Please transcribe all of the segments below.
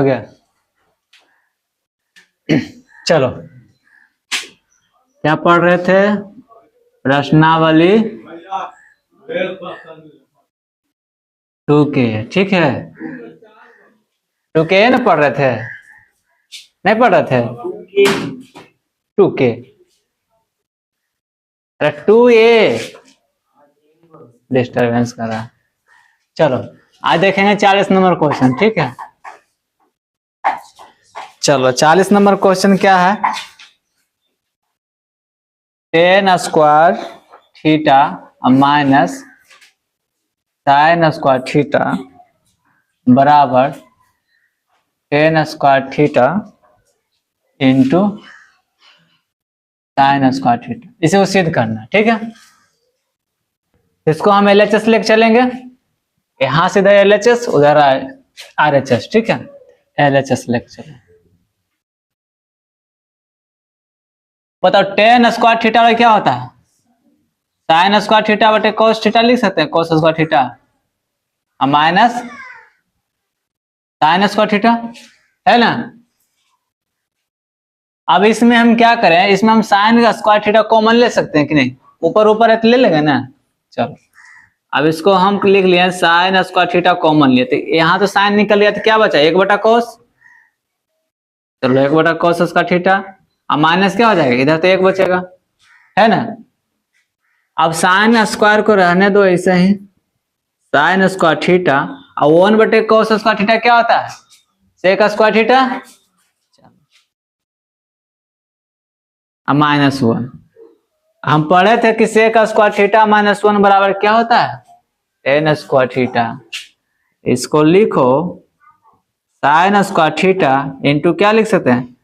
गया। चलो क्या पढ़ रहे थे? प्रश्नावली 2K, ठीक है। 2K ना पढ़ रहे थे? नहीं पढ़ रहे थे? 2K, अरे 2A डिस्टर्बेंस कर रहा है। चलो आज देखेंगे 40 नंबर क्वेश्चन, ठीक है। चलो 40 नंबर क्वेश्चन क्या है? tan square theta minus sin square theta बराबर tan square theta into sin square theta, इसे सिद्ध करना, ठीक है। इसको हम LHS लेके चलेंगे, यहाँ से इधर LHS उधर RHS, ठीक है। LHS लेके चलेंगे। बताओ tan स्क्वायर थीटा में क्या होता है? sin स्क्वायर थीटा बटे cos थीटा लिख सकते हैं, cos square theta minus sin square theta, है ना। अब इसमें हम क्या करें, इसमें हम sin का स्क्वायर थीटा कॉमन ले सकते हैं कि नहीं? ऊपर ऊपर है तो ले लेंगे ना। चलो अब इसको हम लिख लिए sin स्क्वायर थीटा कॉमन लिए, तो यहाँ तो sin निकल गया, तो क्या बचा? 1/cos। चलो 1/cos स्क्वायर थीटा, अब माइनस क्या हो जाएगा, इधर तो 1 बचेगा, है ना। अब sin स्क्वायर को रहने दो ऐसे ही, sin स्क्वायर थीटा और 1/cos स्क्वायर थीटा क्या होता है? sec square theta -1। हम पढ़े थे कि sec स्क्वायर थीटा -1 बराबर क्या होता है? tan square theta. इसको लिखो sin स्क्वायर थीटा इंटू क्या लिख सकते हैं?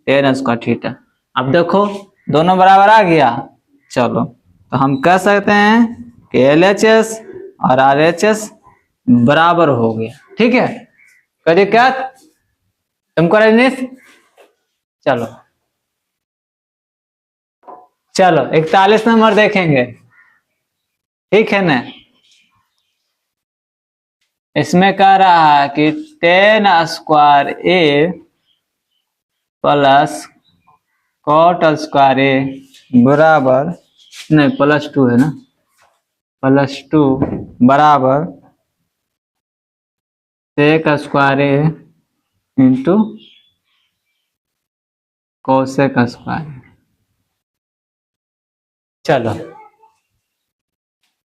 tan square theta. अब देखो दोनों बराबर आ गया। चलो तो हम कह सकते हैं कि LHS और RHS बराबर हो गया, ठीक है। कोई दिक्कत तुमको रजनीश? चलो 41 नंबर देखेंगे, ठीक है ना। इसमें कह रहा है कि tan square A plus cot square A बराबर, नहीं +2 है ना, +2 बराबर sec square A into cosec square. चलो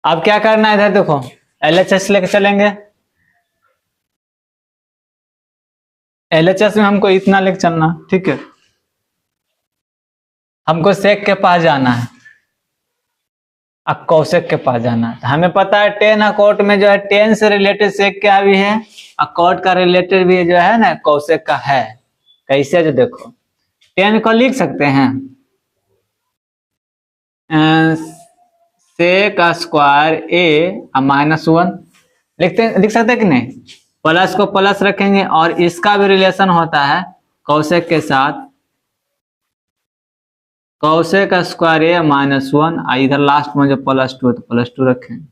अब क्या करना है, इधर देखो LHS लेके चलेंगे। LHS में हमको इतना लेके चलना, ठीक है। हमको sec के पास जाना है, अब cosec के पास जाना है। हमें पता है tan और cot में जो है tan से रिलेटेड sec का भी है और cot का रिलेटेड भी जो है ना cosec का है। कैसे? जो देखो tan को लिख सकते हैं sec स्क्वायर A -1 लिख सकते हैं कि नहीं? प्लस को प्लस रखेंगे और इसका भी रिलेशन होता है cosec के साथ, cosec स्क्वायर A -1, इधर लास्ट में जो +2 है तो +2 रखेंगे।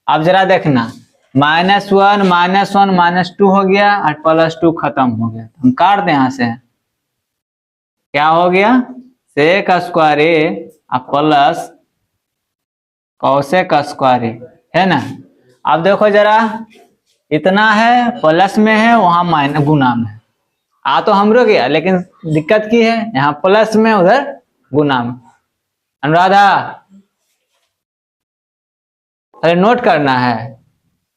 अब जरा देखना -1 -2 हो गया और +2 खत्म हो गया, हम काट दें यहाँ से। क्या हो गया? sec square A plus cosec square A, है ना। अब देखो जरा इतना है प्लस में है, वहां माइनस गुना में है। आ तो हमरो गया, लेकिन दिक्कत की है यहाँ प्लस में उधर गुना में। अनुराधा अरे नोट करना है,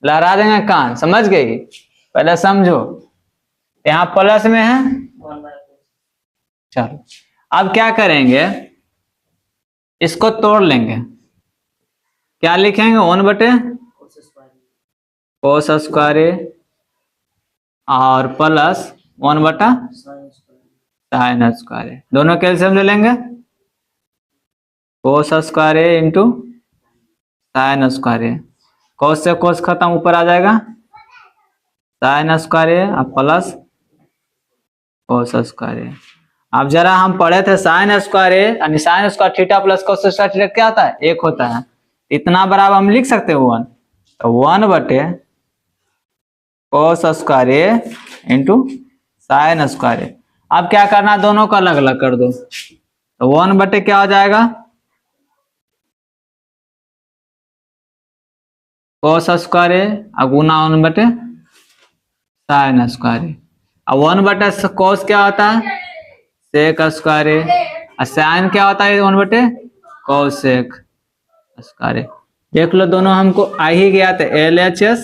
लहरा देंगे कान, समझ गई? पहले समझो, यहाँ प्लस में है। चलो अब क्या करेंगे, इसको तोड़ लेंगे। क्या लिखेंगे? 1/cos स्क्वायर A और प्लस 1/sin स्क्वायर A, दोनों कैल्शियम ले लेंगे। cos square A into sin square A, cos से cos खत्म, ऊपर आ जाएगा sin स्क्वायर A और प्लस cos स्क्वायर A। अब जरा हम पढ़े थे sin स्क्वायर A यानी sin square theta plus cos square theta क्या होता है? 1 होता है। इतना बराबर हम लिख सकते हैं 1, तो 1/cos square A into sine square A. अब क्या करना, दोनों को अलग अलग कर दो, तो 1/, क्या हो जाएगा, कोस स्क्वायर ए, अब गुना 1/, साइन स्क्वायर ए। अब 1/, कोस क्या होता है, सेक स्क्वायर ए, और साइन क्या होता है 1/, कोस सेक स्क्वायर ए। देख लो दोनों हमको आ ही गया, तो LHS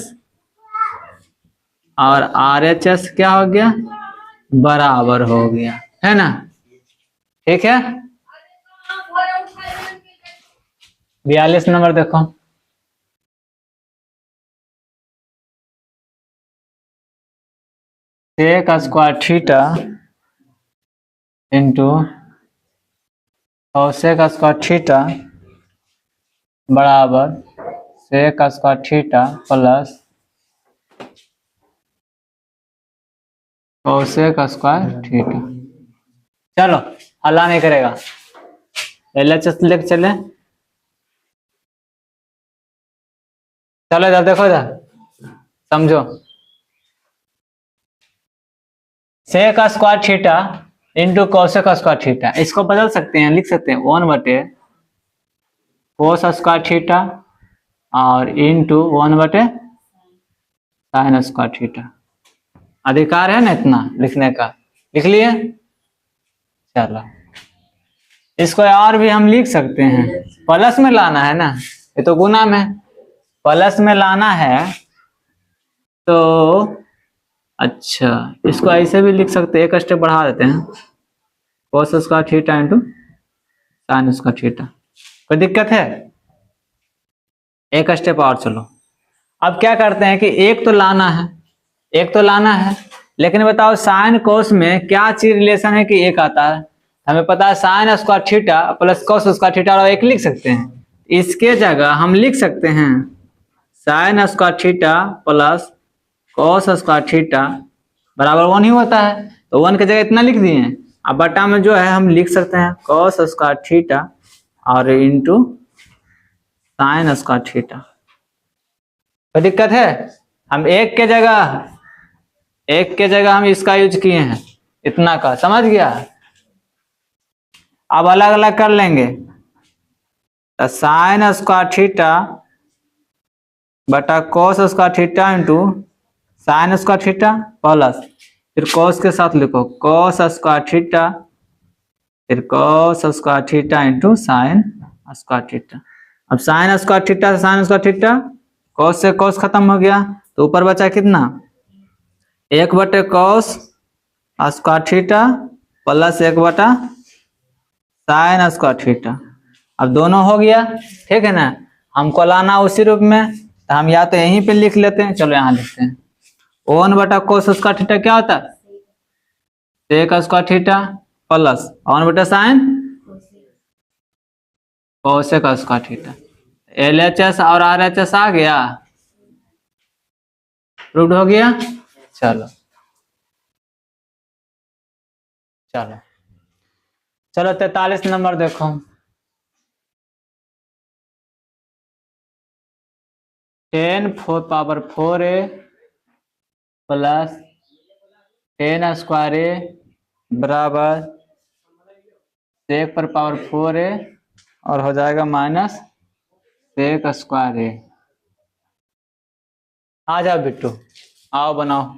और RHS क्या हो गया, बराबर हो गया, है ना। ठीक है, 42 नंबर देखो, sec square theta into cosec square theta बराबर sec square theta plus cosec square theta. चलो हल्ला नहीं करेगा, LHS लेके चले, चलो इधर देखो, इधर समझो, sec square theta into cosec square theta, इसको बदल सकते हैं, लिख सकते हैं 1/, कोस स्क्वायर थीटा और इंटू 1/, साइन स्क्वायर थीटा। अधिकार है ना इतना लिखने का, लिख लिए। चलो इसको और भी हम लिख सकते हैं, प्लस में लाना है ना, ये तो गुना में, प्लस में लाना है तो अच्छा, इसको ऐसे भी लिख सकते हैं, एक स्टेप बढ़ा देते हैं, कोस square theta into sine square theta. कोई दिक्कत है, एक स्टेप और चलो। अब क्या करते हैं कि एक तो लाना है, एक तो लाना है, लेकिन बताओ साइन कोस में क्या चीज रिलेशन है कि एक आता है, हमें पता है sign square theta plus cos square theta, और एक लिख सकते हैं, इसके जगह हम लिख सकते हैं sign square theta plus cos square theta बराबर 1 ही होता है, तो 1 की जगह इतना लिख दिए। अब बटा में जो है हम लिख सकते हैं कोस स्क्वायर थीटा और इंटू साइन स्क्वायर थीटा। कोई दिक्कत है, हम एक के जगह हम इसका यूज किए हैं, इतना का समझ गया। अब अलग अलग कर लेंगे, तो साइन स्क्वायर थीटा बटा कोस square theta into sine square theta plus, फिर कोस के साथ लिखो कोस स्क्वायर थीटा, फिर कोस square theta into sine square theta. अब साइन स्क्वायर थीटा से साइन स्क्वायर थीटा, कोस से कोस खत्म हो गया, तो ऊपर बचा कितना, 1/, cos square theta plus 1/, sine square theta. अब दोनों हो गया, ठीक है ना, हमको लाना उसी रूप में, तो हम या तो यहीं पे लिख लेते हैं, चलो यहाँ लिखते हैं 1/, कोस स्क्वायर थीटा क्या होता है, sec square theta plus 1/, sine cosec square theta. LHS और RHS आ गया, प्रूव्ड हो गया। चलो चलो चलो 43 नंबर देखो, ten power 4a plus 10 square A बराबर सेक पर पावर 4a और हो जाएगा माइनस सेक स्क्वायर ए। आ जाओ बिट्टू, आओ बनाओ,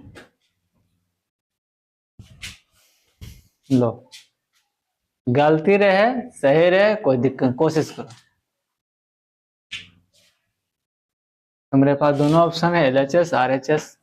लो गलती रहे सही रहे कोई दिक्कत, कोशिश करो। हमारे पास दोनों ऑप्शन है, LHS RHS।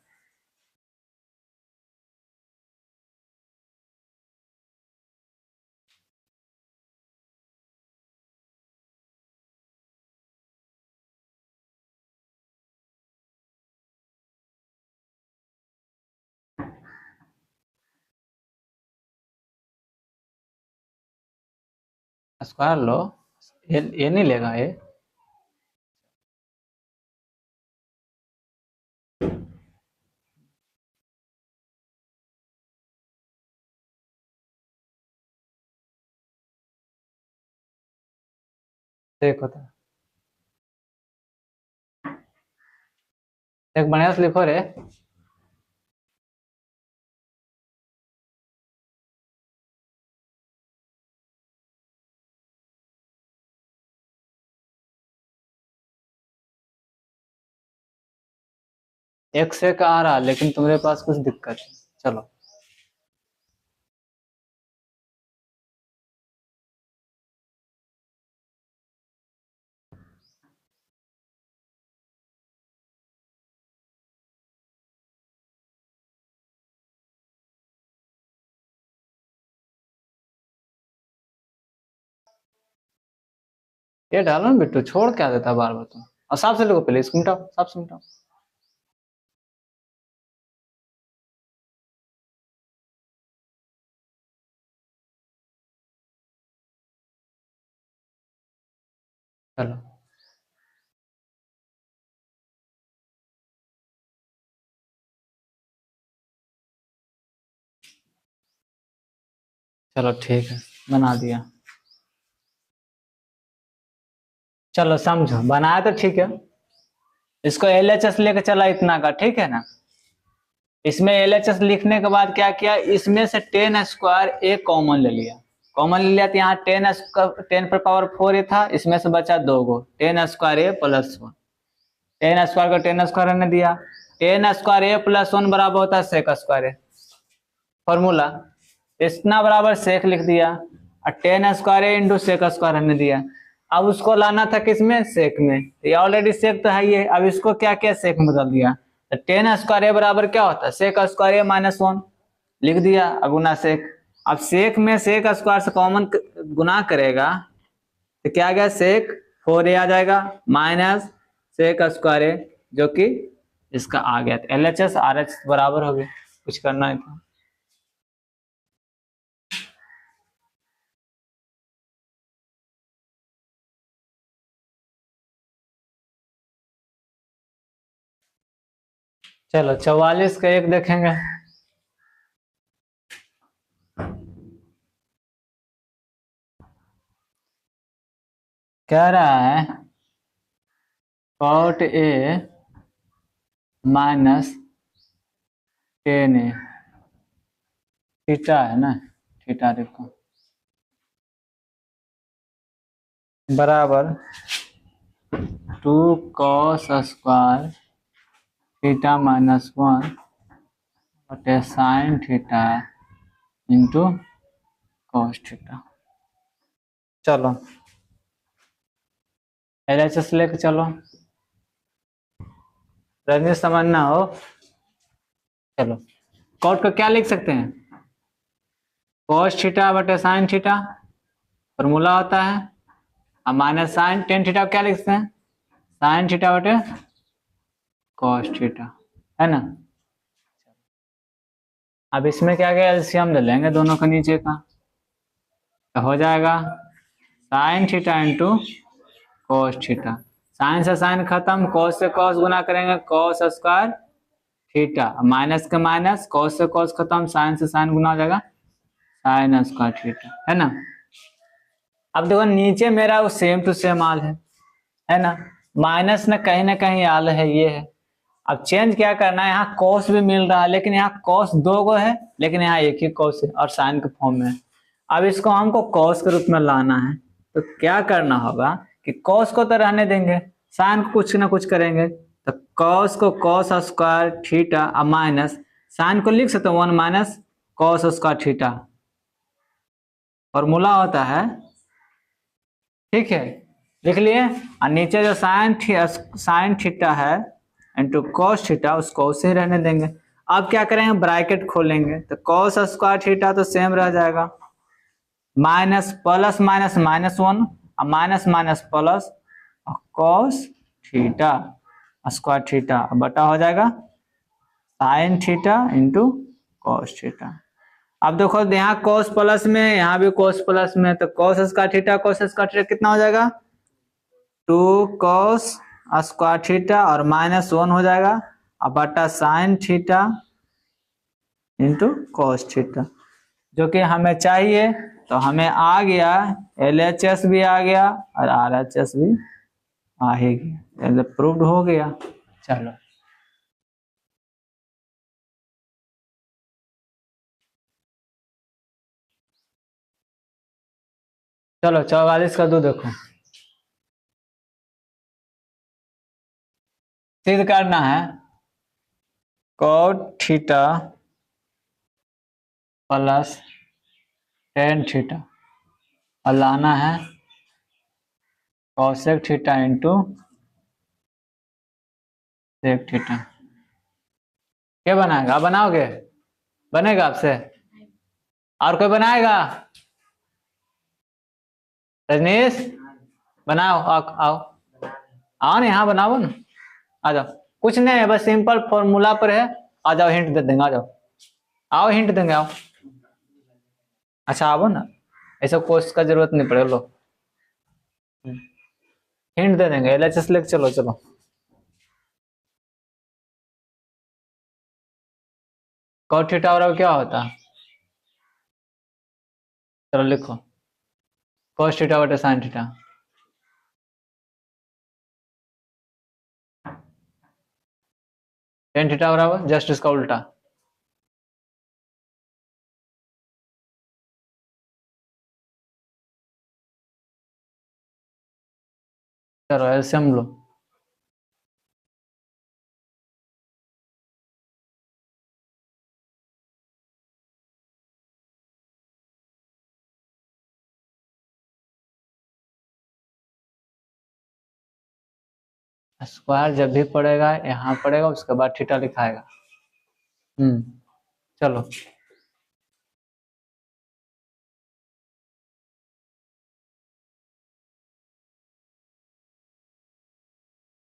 स्क्वायर लो, ये नहीं लेगा ये, देखो तो एक बढ़िया से लिखो रे, एक से का आ रहा लेकिन तुम्हारे पास कुछ दिक्कत है। चलो ये डालो ना बिट्टू, छोड़ क्या देता बार बार तुम। और साफ से लिखो पहले, इसको मिटाओ, साफ से मिटाओ। चलो चलो ठीक है, बना दिया। चलो समझो, बनाया तो ठीक है। इसको LHS लेके चला इतना का, ठीक है ना। इसमें LHS लिखने के बाद क्या किया, इसमें से 10² ए कॉमन ले लिया। कॉमन ले लिया तो यहाँ 10 पर पावर 4 था, इसमें से बचा 2 गो, 10² ए प्लस 1। 10² को 10² रहने दिया। 10² ए प्लस 1 बराबर होता है sec² ए। फॉर्मूला इतना बराबर सेक लिख दिया, और 10² ए इंटू sec² रहने दिया। अब उसको लाना था किसमें, सेक में। ये ऑलरेडी सेक तो है ये, अब इसको क्या किया, सेक में बदल दिया। तो 10² ए बराबर क्या होता है, sec² ए माइनस 1 लिख दिया, गुना सेक। अब सेक में sec² से कॉमन गुना करेगा तो क्या आ गया, sec4 आ जाएगा माइनस sec² ए, जो कि इसका आ गया। तो LHS RH बराबर हो गया, कुछ करना है था। चलो 44 का एक देखेंगे। कह रहा है cot A minus tan A, theta है ना, थीटा देखो बराबर 2 cos² थीटा माइनस 1 बटे sign theta into cos theta. चलो LHS लेके चलो, रजनी समझना हो। चलो कॉट को क्या लिख सकते हैं, कॉस थीटा बटे साइन थीटा, फॉर्मूला होता है। अब माइनस साइन टेन थीटा क्या लिखते हैं, साइन थीटा बटे कॉस थीटा, है ना। अब इसमें क्या क्या एलसीएम ले लेंगे दोनों का नीचे का, तो हो जाएगा sine theta into cos theta. Sine से साइन खत्म, कॉस से कॉस गुना करेंगे, cos² थीटा, माइनस के माइनस, कॉस से कॉस खत्म, साइन से साइन गुना हो जाएगा sin² थीटा, है ना। अब देखो नीचे मेरा वो सेम टू सेम आल है ना। माइनस ना कहीं आल है, ये है। अब चेंज क्या करना है, यहाँ कॉस भी मिल रहा है लेकिन यहाँ कॉस 2 गो है, लेकिन यहाँ एक ही कॉस है और साइन के फॉर्म में है। अब इसको हमको कॉस के रूप में लाना है, तो क्या करना होगा कि कॉस को तो रहने देंगे, साइन को कुछ ना कुछ करेंगे। तो कॉस को cos² थीटा और माइनस साइन को लिख सकते 1 माइनस cos² थीटा, फॉर्मूला होता है, ठीक है, लिख लिए। और नीचे जो साइन थीटा है इंटू कॉस थीटा, उसको उसे ही रहने देंगे। अब क्या करेंगे, ब्रैकेट खोलेंगे तो cos² थीटा तो सेम रह जाएगा, माइनस प्लस माइनस माइनस 1 और minus minus plus cos theta square theta, बटा हो जाएगा sine theta into cos theta. अब देखो यहाँ cos प्लस में, यहाँ भी cos प्लस में, तो cos² थीटा कितना हो जाएगा, 2 cos² थीटा और माइनस 1 हो जाएगा, अब बटा sign theta into cos theta, जो कि हमें चाहिए। तो हमें आ गया, LHS भी आ गया और RHS भी आ ही गया, प्रूव्ड हो गया। चलो चलो 44 का 2 देखो, सिद्ध करना है cot theta plus tan theta और लाना है cosec theta into sec theta. क्या बनाएगा? आप बनाओगे? बनेगा आपसे? और कोई बनाएगा? रजनीश बनाओ, आओ आओ आओ ना, यहाँ बनाओ ना, आ जाओ। कुछ नहीं है, बस सिंपल फॉर्मूला पर है। आ जाओ, हिंट दे देंगे, आ जाओ, आओ हिंट देंगे, आओ। अच्छा आओ ना, ऐसा कोर्स का जरूरत नहीं पड़ेगा, लो हिंट दे देंगे। एलएचएस लेके चलो, चलो कॉट थीटा और क्या होता है? चलो लिखो, कॉस थीटा बटे साइन थीटा। टेन थीटा बराबर जस्ट इसका उल्टा। चलो एलसीएम लो। स्क्वायर जब भी पड़ेगा यहाँ पड़ेगा, उसके बाद थीटा लिखाएगा। चलो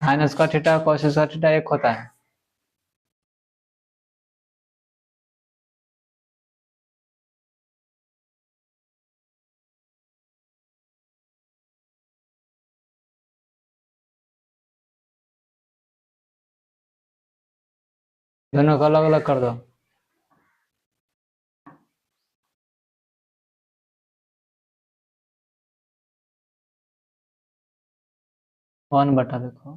sign square theta cos square theta एक होता है। दोनों को अलग अलग कर दो। वन बटा देखो,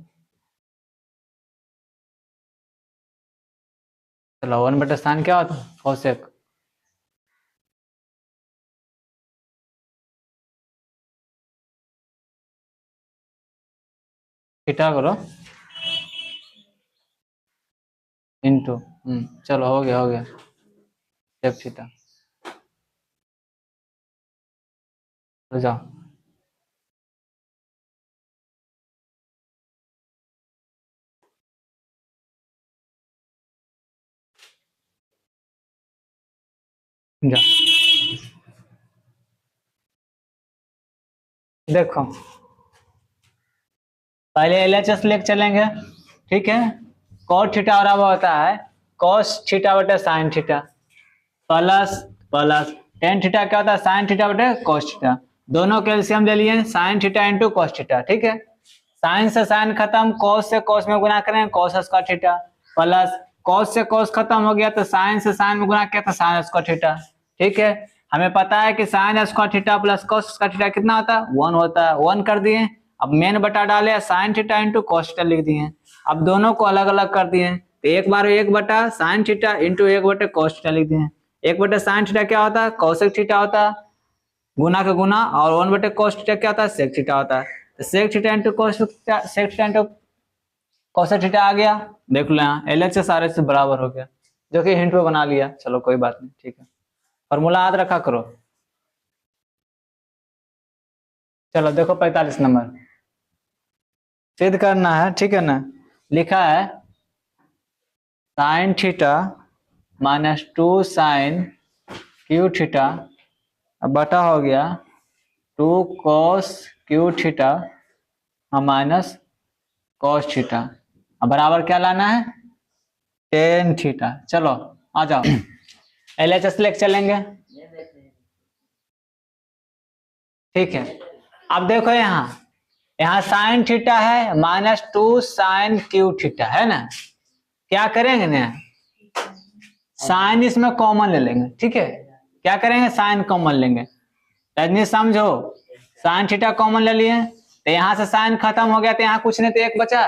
चलो वन बटा साइन क्या होता है? कॉसेक। थीटा करो इंटू, चलो हो गया, हो गया सेक थीटा। तो जाओ, जाओ देखो, पहले एलएचएस लेके चलेंगे, ठीक है। कॉट थीटा बराबर होता है कॉस थीटा बटे sine theta plus plus tan theta क्या होता है? साइन थीटा बटे कॉस थीटा। दोनों के एलसीएम ले लिए, sign theta into cos theta, ठीक है। साइन से साइन खत्म, कॉस से कॉस में गुना करें, cos square theta plus cos से कॉस खत्म हो गया तो साइन से साइन में गुना किया तो साइन स्क्वायर थीटा, ठीक है। हमें पता है कि sign square theta plus cos square theta कितना होता है? वन होता है, वन कर दिए। अब मेन बटा डाले, sign theta into cos theta लिख दिए। अब दोनों को अलग अलग कर दिए तो एक बार एक बटा साइन थीटा इंटू एक बटे कॉस थीटा लिख दिए। एक बटे साइन थीटा क्या होता है? कॉसेक थीटा होता है, गुना का गुना, और वन बटे कॉस थीटा क्या होता है? सेक थीटा होता है। तो sec theta into cos theta, sec theta into cosec theta आ गया। देख लो यहाँ एलएचएस आरएच से बराबर हो गया, जो कि हिंट पे बना लिया। चलो कोई बात नहीं, ठीक है, फॉर्मूला याद रखा करो। चलो देखो 45 नंबर सिद्ध करना है, ठीक है ना। लिखा है sine theta minus 2 sine cube theta बटा हो गया 2 cos cube theta minus cos theta. अब बराबर क्या लाना है? Tan theta. चलो आ जाओ एलएचएस लेके चलेंगे, ठीक है। अब देखो यहाँ साइन थीटा है माइनस 2 साइन क्यू थीटा है ना। क्या करेंगे ना, साइन इसमें कॉमन ले लेंगे, ठीक है। क्या करेंगे? साइन कॉमन लेंगे। रजनी समझो, साइन थीटा कॉमन ले लिए तो यहाँ से साइन खत्म हो गया तो यहाँ कुछ नहीं तो एक बचा,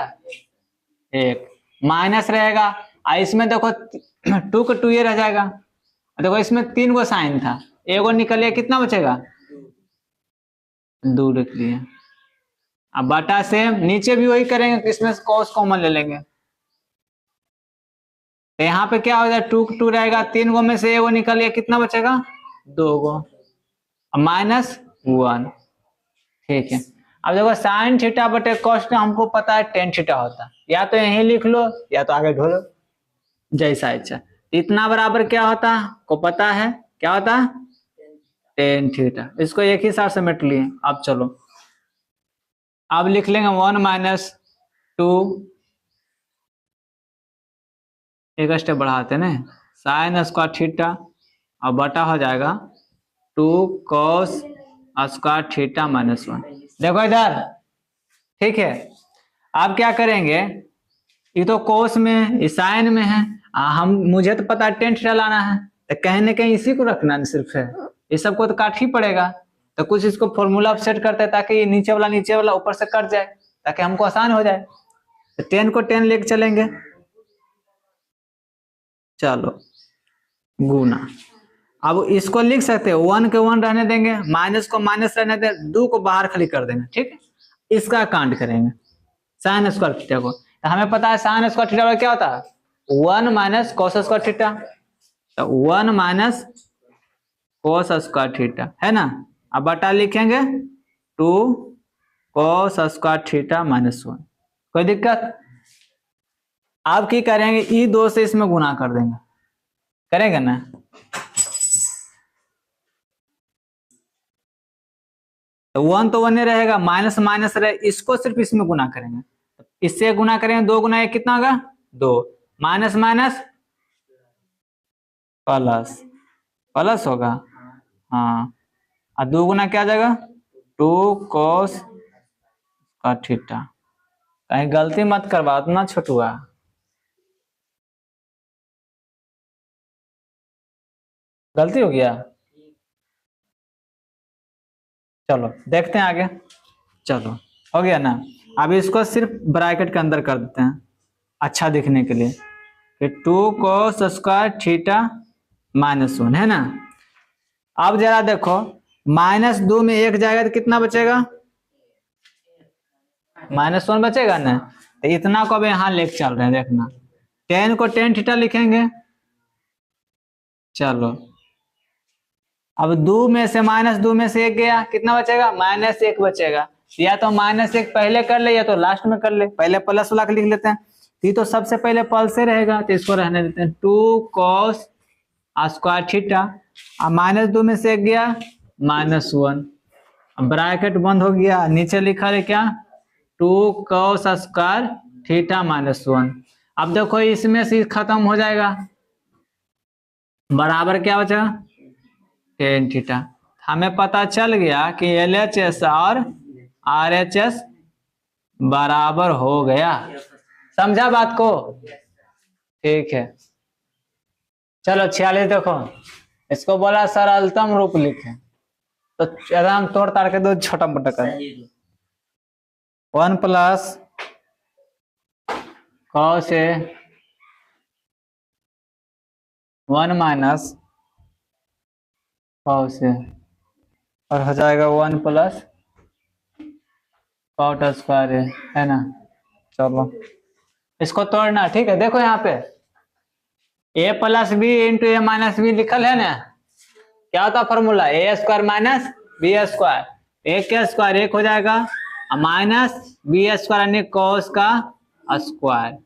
एक माइनस रहेगा। और इसमें देखो 2 का 2 ये रह जाएगा। देखो इसमें 3 गो साइन था, एगो निकल गया, कितना बचेगा? 2 लिख लिए। अब बटा से नीचे भी वही करेंगे, इसमें कॉस कॉमन ले लेंगे। तो यहाँ पे क्या हो जाएगा, 2 रहेगा, 3 गो में से 1 गो निकल गया, कितना बचेगा 2 गो, -1। ठीक है, अब देखो साइन थीटा बटे कॉस हमको पता है टेन थीटा होता है, या तो यहीं लिख लो या तो आगे ढोलो जैसा इच्छा। इतना बराबर क्या होता है को पता है, क्या होता है टेन थीटा। इसको एक ही साथ समेट लिए। अब चलो अब लिख लेंगे 1 - 2, एक स्टेप बढ़ाते ना, साइन स्क्वायर थीटा और बटा हो जाएगा 2 cos स्क्वायर थीटा -1। देखो इधर, ठीक है। अब क्या करेंगे, ये तो कोस में है, ये साइन में है, हम मुझे तो पता है टेन थीटा लाना है, तो कहीं ना कहीं इसी को रखना सिर्फ है, ये सबको तो काट ही पड़ेगा। तो कुछ इसको फॉर्मूला सेट करते हैं ताकि ये नीचे वाला ऊपर से कट जाए, ताकि हमको आसान हो जाए। तो 10 को 10 लेके चलेंगे, चलो गुना। अब इसको लिख सकते हैं 1 के 1 रहने देंगे, माइनस को माइनस रहने देंगे, 2 को बाहर खाली कर देंगे। ठीक है, इसका कांड करेंगे साइन स्क्वायर थीटा को। तो हमें पता है साइन स्क्वायर थीटा क्या होता है 1 - cos स्क्वायर थीटा, तो 1 - cos स्क्वायर थीटा है ना। अब बटा लिखेंगे 2 cos स्क्वायर थीटा -1। कोई दिक्कत? अब की करेंगे ई 2 से इसमें गुना कर देंगे, करेंगे ना। तो 1 तो 1 ही रहेगा, माइनस माइनस रहे, इसको सिर्फ इसमें गुना करेंगे, इससे गुना करेंगे 2 गुना 1 कितना होगा 2, माइनस माइनस प्लस, प्लस होगा हाँ, और 2 गुना क्या आ जाएगा 2 cos का थीटा। कहीं गलती मत करवा ना छोटुआ, गलती हो गया। चलो देखते हैं आगे, चलो हो गया ना। अब इसको सिर्फ ब्रैकेट के अंदर कर देते हैं अच्छा दिखने के लिए, कि 2 cos स्क्वायर थीटा -1 है ना। अब जरा देखो -2 में 1 जाएगा तो कितना बचेगा -1 बचेगा ना। तो इतना को अब यहाँ लेके चल रहे हैं, देखना 10 को 10 थीटा लिखेंगे। चलो अब 2 में से -2 में से 1 गया, कितना बचेगा -1 बचेगा। या तो -1 पहले कर ले या तो लास्ट में कर ले, पहले प्लस वाला लिख लेते हैं, तो सबसे पहले प्लस से रहेगा, तो इसको रहने देते हैं 2 cos स्क्वायर थीटा, अब -2 में से 1 गया -1, ब्रैकेट बंद हो गया, नीचे लिखा है क्या 2 cos स्क्वायर थीटा -1। अब देखो इसमें से खत्म हो जाएगा, बराबर क्या बचेगा टेन थीटा। हमें पता चल गया कि LHS और RHS बराबर हो गया, समझा बात को। ठीक है, चलो 46 देखो, इसको बोला सरलतम रूप लिखे, तो एकदम तोड़ ताड़ के दो छोटा मोटा कर 1 + cos A 1 - cos A, और हो जाएगा 1 + cot स्क्वायर A, है ना। चलो इसको तोड़ना, ठीक है। देखो यहाँ पे A + B × A - B लिखल है ना, क्या होता फॉर्मूला A² - B², A का स्क्वायर 1 हो जाएगा, -B² यानी cos का स्क्वायर,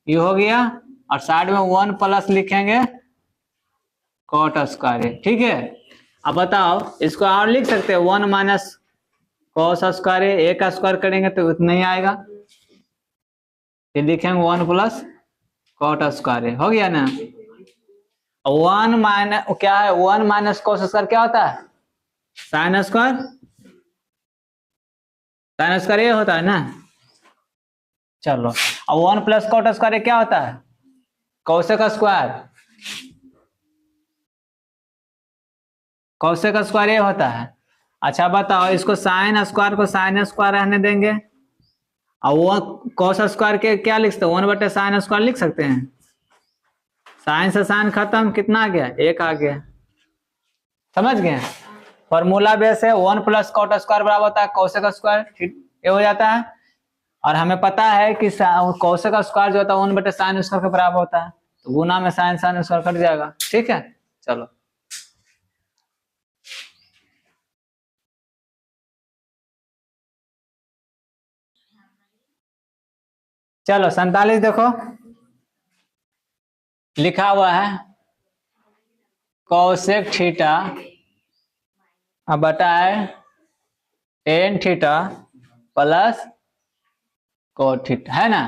ये हो गया। और साइड में 1 + लिखेंगे cot स्क्वायर, ठीक है। अब बताओ इसको और लिख सकते हैं 1 - cos स्क्वायर, A का स्क्वायर करेंगे तो उतना ही आएगा, ये लिखेंगे 1 + cot स्क्वायर, हो गया ना। 1 क्या है 1 - cos स्क्वायर क्या होता है साइन स्क्वायर, साइन स्क्वायर ये होता है ना। चलो अब 1 + cot स्क्वायर क्या होता है कोसेक स्क्वायर, कोसेक स्क्वायर ये होता है। अच्छा बताओ इसको साइन स्क्वायर को साइन स्क्वायर रहने देंगे, और वो cos स्क्वायर के क्या लिख सकते हैं 1/sin स्क्वायर लिख सकते हैं, साइन से साइन खत्म, कितना आ गया 1 आ गया, समझ गए। फॉर्मूला बेस है 1 + cot स्क्वायर बराबर होता है कोसेक स्क्वायर, ये हो जाता है। और हमें पता है कि कोसेक स्क्वायर जो होता है 1/sin स्क्वायर के बराबर होता है, तो गुना में साइन साइन स्क्वायर कट जाएगा। ठीक है, चलो चलो 47 देखो लिखा हुआ है कोसेक थीटा अब बटा है tan theta plus cot theta, है ना।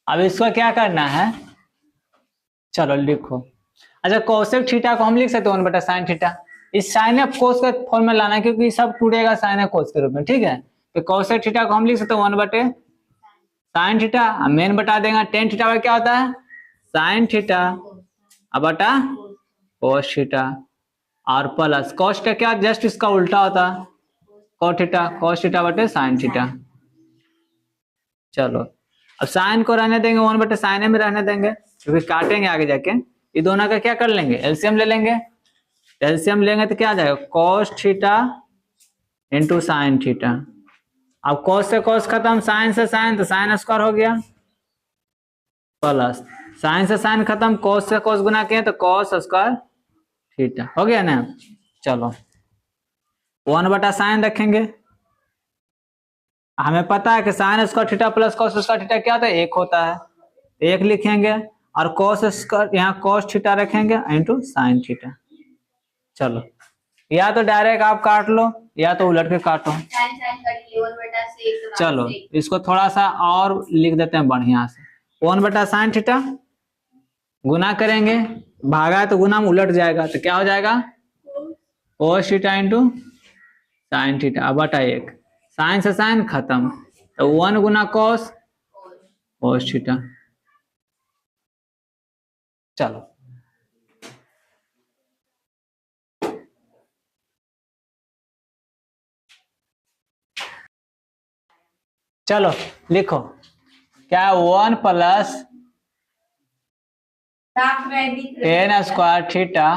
अब इसको क्या करना है, चलो लिखो। अच्छा कोसेक थीटा को हम लिख सकते हैं 1 बटा साइन थीटा। इस साइन ऑफ कोस का फॉर्म में लाना है क्योंकि सब टूटेगा साइन ऑफ कोस के रूप में। ठीक है, तो कोसेक थीटा को हम लिख सकते हैं 1 बटे साइन थीटा, मेन बटा देंगे टेन थीटा क्या होता है साइन थीटा अब बटा कोस थीटा और प्लस कोस थीटा क्या जस्ट इसका उल्टा होता है कोस थीटा बटे साइन थीटा। चलो अब साइन को रहने देंगे 1 बटे साइन में रहने देंगे क्योंकि काटेंगे आगे जाके। ये दोनों का क्या कर लेंगे एलसीएम ले लेंगे। एलसीएम लेंगे तो क्या आ जाएगा कोस थीटा इंटू साइन थीटा। अब कोस से कोस खत्म साइन से साइन तो साइन स्क्वायर हो गया प्लस साइन से साइन खत्म कोस से कोस गुना किए तो कोस स्क्वायर थीटा हो गया ना। चलो 1 बटा साइन रखेंगे, हमें पता है कि sign square theta plus cos square theta क्या होता है 1 होता है, 1 लिखेंगे और कोस स्क्वायर यहाँ कोस थीटा रखेंगे इंटू साइन थीटा। चलो या तो डायरेक्ट आप काट लो या तो उलट के काटो। चलो इसको थोड़ा सा और लिख देते हैं बढ़िया से 1 बटा साइन थीटा गुना करेंगे भागा तो गुना में उलट जाएगा तो क्या हो जाएगा कोस थीटा इंटू साइन थीटा अब बटा 1 साइन से साइन खत्म तो 1 गुना कोस थीटा। चलो चलो लिखो क्या 1 plus ten square theta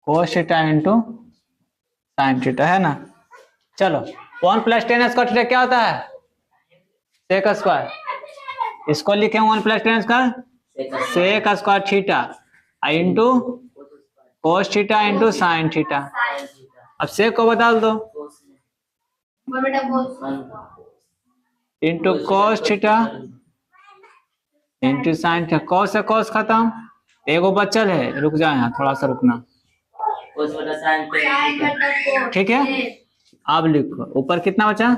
cos theta into sine theta है ना। चलो 1 प्लस टेन स्क्वायर थीटा क्या होता है सेक स्क्वायर, इसको लिखें 1 plus ten square sec square theta into cos theta into sine theta. अब सेक को बदल दो into cos theta into sine theta. Cos से कोस खत्म एगो बचल है, रुक जाए यहाँ थोड़ा सा रुकना। ठीक है अब लिखो ऊपर कितना बचा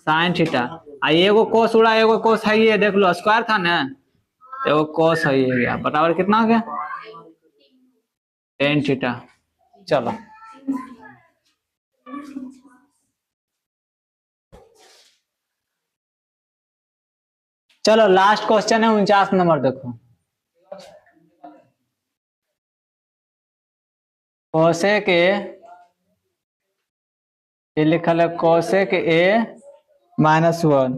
साइन थीटा एगो कोस उड़ा एगो कोस है ये देख लो स्क्वायर था ना एगो कोस है ये गया बराबर कितना हो गया टेन थीटा। चलो चलो लास्ट क्वेश्चन है 49 नंबर देखो कोसेक ये लिखल है कोसेक ए -1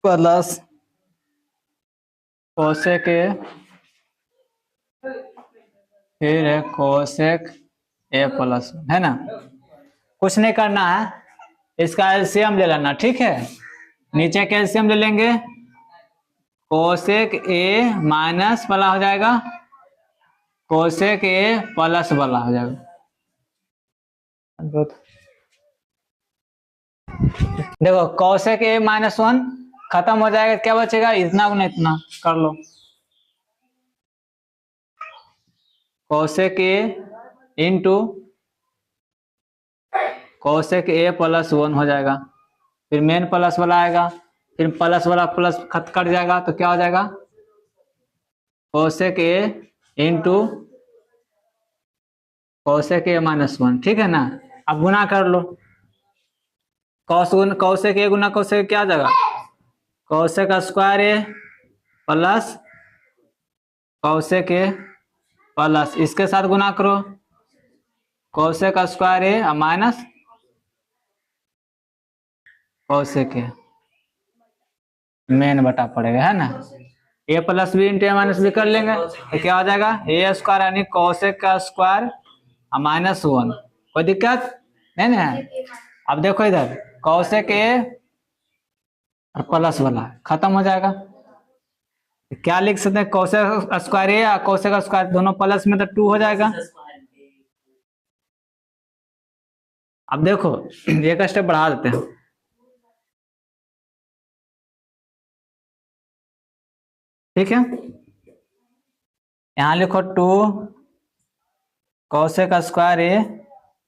प्लस कोसेक ए फिर है कोसेक ए प्लस है ना। कुछ नहीं करना है इसका एलसीएम ले लेना। ठीक है नीचे का एलसीएम ले लेंगे कोसेक ए माइनस वाला हो जाएगा कोसेक ए प्लस वाला हो जाएगा। देखो कोसेक ए -1 खत्म हो जाएगा क्या बचेगा इतना गुना इतना कर लो cosec A into cosec A +1 हो जाएगा फिर मेन प्लस वाला आएगा फिर प्लस वाला प्लस खत कट जाएगा तो क्या हो जाएगा cosec A into cosec A -1। ठीक है ना। अब गुना कर लो कोसेक ए गुना कोसेक क्या आ जाएगा कोसेक स्क्वायर ए प्लस कोसेक ए प्लस इसके साथ गुना करो कोसेक स्क्वायर ए माइनस कोसेक ए मेन बटा पड़ेगा है ना। ए प्लस बी इंटू ए माइनस बी कर लेंगे तो क्या हो जाएगा ए स्क्वायर यानी कोसेक का स्क्वायर -1 कोई दिक्कत नहीं ना है। अब देखो इधर कोसेक ए और प्लस वाला खत्म हो जाएगा। क्या लिख सकते हैं, कोसेक स्क्वायर ए या कोसेक स्क्वायर, दोनों प्लस में तो 2 हो जाएगा। अब देखो एक स्टेप बढ़ा देते हैं, ठीक है। यहां लिखो 2 कोसेक स्क्वायर ए,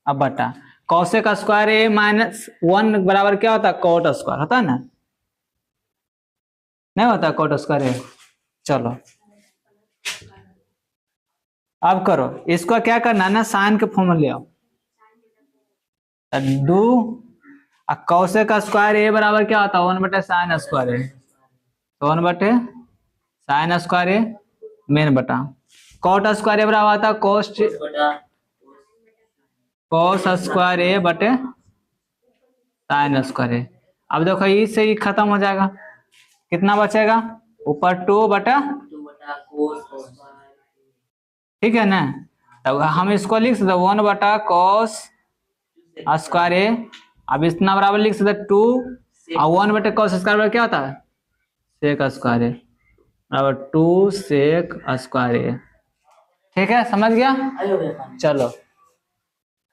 अब बटा कोसेक स्क्वायर ए -1 बराबर क्या होता है, कोट स्क्वायर होता है ना, नहीं होता कोट स्क्वायर ए। चलो अब करो, इसको क्या करना है ना, साइन के फॉर्म में ले आओ। डू कोसेक स्क्वायर ए बराबर क्या होता है, 1/sin स्क्वायर ए, तो 1/sin स्क्वायर ए मेन बटा कोट स्क्वायर ए बराबर होता है कोस स्क्वायर ए बटे साइन स्क्वायर ए। अब देखो ई से ही खत्म हो जाएगा, कितना बचेगा ऊपर 2 बटा, ठीक है ना। तब हम इसको लिख सकते 1/cos स्क्वायर ए, अब इतना बराबर लिख सकते 2 और 1/cos स्क्वायर बराबर क्या होता है, सेक स्क्वायर ए बराबर 2 सेक स्क्वायर ए, ठीक है समझ गया। चलो